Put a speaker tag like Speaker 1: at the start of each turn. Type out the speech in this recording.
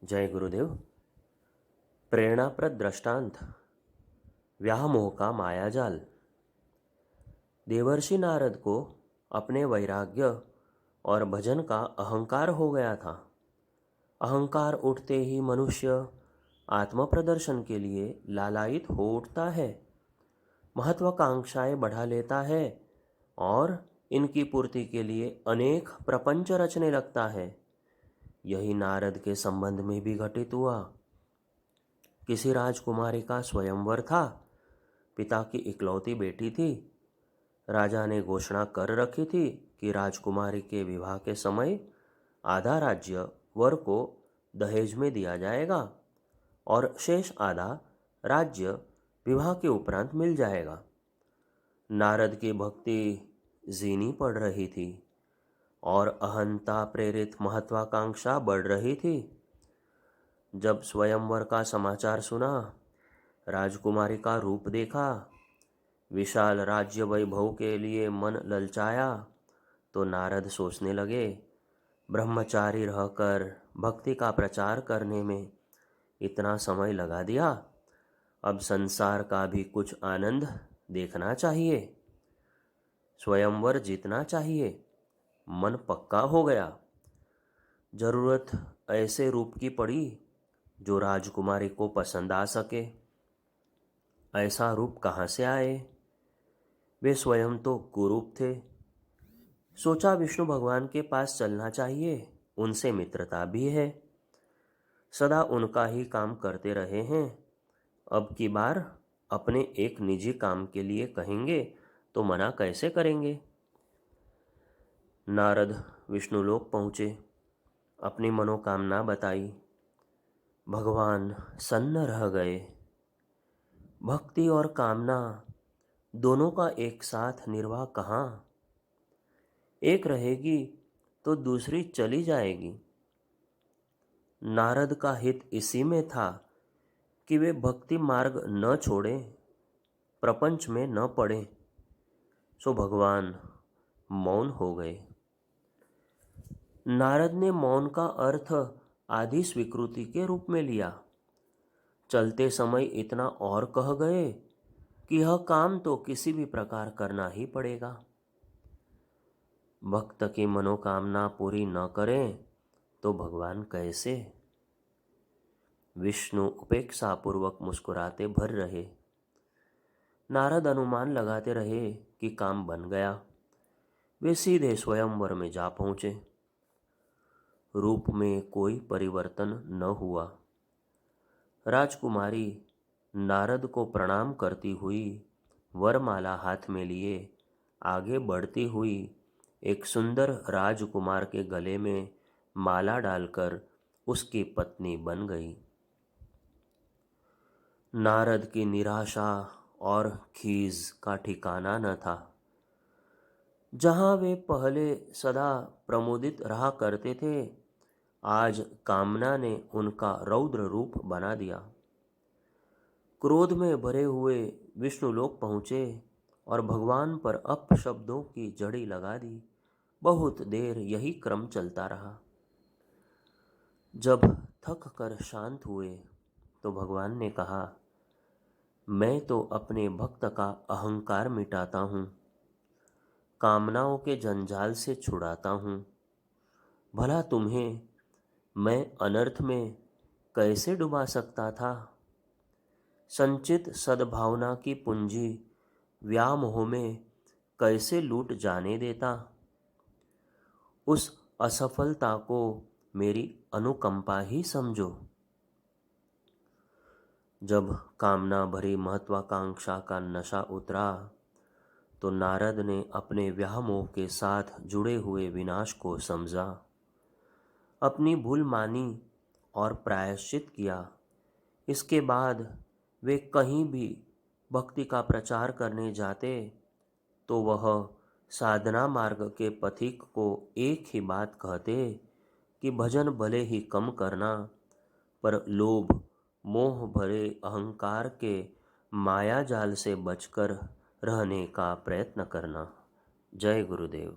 Speaker 1: जय गुरुदेव। प्रेरणाप्रद दृष्टांत, व्यामोह का मायाजाल। देवर्षि नारद को अपने वैराग्य और भजन का अहंकार हो गया था। अहंकार उठते ही मनुष्य आत्म प्रदर्शन के लिए लालायित हो उठता है, महत्वाकांक्षाएं बढ़ा लेता है और इनकी पूर्ति के लिए अनेक प्रपंच रचने लगता है। यही नारद के संबंध में भी घटित हुआ। किसी राजकुमारी का स्वयंवर था। पिता की इकलौती बेटी थी। राजा ने घोषणा कर रखी थी कि राजकुमारी के विवाह के समय आधा राज्य वर को दहेज में दिया जाएगा और शेष आधा राज्य विवाह के उपरांत मिल जाएगा। नारद की भक्ति जीनी पड़ रही थी और अहंता प्रेरित महत्वाकांक्षा बढ़ रही थी। जब स्वयंवर का समाचार सुना, राजकुमारी का रूप देखा, विशाल राज्य वैभव के लिए मन ललचाया, तो नारद सोचने लगे, ब्रह्मचारी रहकर भक्ति का प्रचार करने में इतना समय लगा दिया, अब संसार का भी कुछ आनंद देखना चाहिए, स्वयंवर जीतना चाहिए। मन पक्का हो गया। जरूरत ऐसे रूप की पड़ी जो राजकुमारी को पसंद आ सके। ऐसा रूप कहाँ से आए? वे स्वयं तो कुरूप थे। सोचा विष्णु भगवान के पास चलना चाहिए, उनसे मित्रता भी है, सदा उनका ही काम करते रहे हैं। अब की बार अपने एक निजी काम के लिए कहेंगे तो मना कैसे करेंगे? नारद विष्णुलोक पहुँचे, अपनी मनोकामना बताई। भगवान सन्न रह गए। भक्ति और कामना दोनों का एक साथ निर्वाह कहाँ? एक रहेगी तो दूसरी चली जाएगी। नारद का हित इसी में था कि वे भक्ति मार्ग न छोड़ें, प्रपंच में न पड़े। सो भगवान मौन हो गए। नारद ने मौन का अर्थ आधी स्वीकृति के रूप में लिया। चलते समय इतना और कह गए कि यह काम तो किसी भी प्रकार करना ही पड़ेगा। भक्त की मनोकामना पूरी न करें तो भगवान कैसे? विष्णु उपेक्षा पूर्वक मुस्कुराते भर रहे। नारद अनुमान लगाते रहे कि काम बन गया। वे सीधे स्वयंवर में जा पहुंचे। रूप में कोई परिवर्तन न हुआ। राजकुमारी नारद को प्रणाम करती हुई वरमाला हाथ में लिए आगे बढ़ती हुई एक सुंदर राजकुमार के गले में माला डालकर उसकी पत्नी बन गई। नारद की निराशा और खीज का ठिकाना न था। जहाँ वे पहले सदा प्रमोदित रहा करते थे, आज कामना ने उनका रौद्र रूप बना दिया। क्रोध में भरे हुए विष्णुलोक पहुँचे और भगवान पर अपशब्दों की जड़ी लगा दी। बहुत देर यही क्रम चलता रहा। जब थक कर शांत हुए तो भगवान ने कहा, मैं तो अपने भक्त का अहंकार मिटाता हूँ, कामनाओं के जंजाल से छुड़ाता हूँ। भला तुम्हें मैं अनर्थ में कैसे डुबा सकता था? संचित सद्भावना की पूंजी व्यामोह में कैसे लूट जाने देता? उस असफलता को मेरी अनुकंपा ही समझो। जब कामना भरी महत्वाकांक्षा का नशा उतरा तो नारद ने अपने व्यामोह के साथ जुड़े हुए विनाश को समझा, अपनी भूल मानी और प्रायश्चित किया। इसके बाद वे कहीं भी भक्ति का प्रचार करने जाते तो वह साधना मार्ग के पथिक को एक ही बात कहते कि भजन भले ही कम करना, पर लोभ मोह भरे अहंकार के माया जाल से बचकर रहने का प्रयत्न करना। जय गुरुदेव।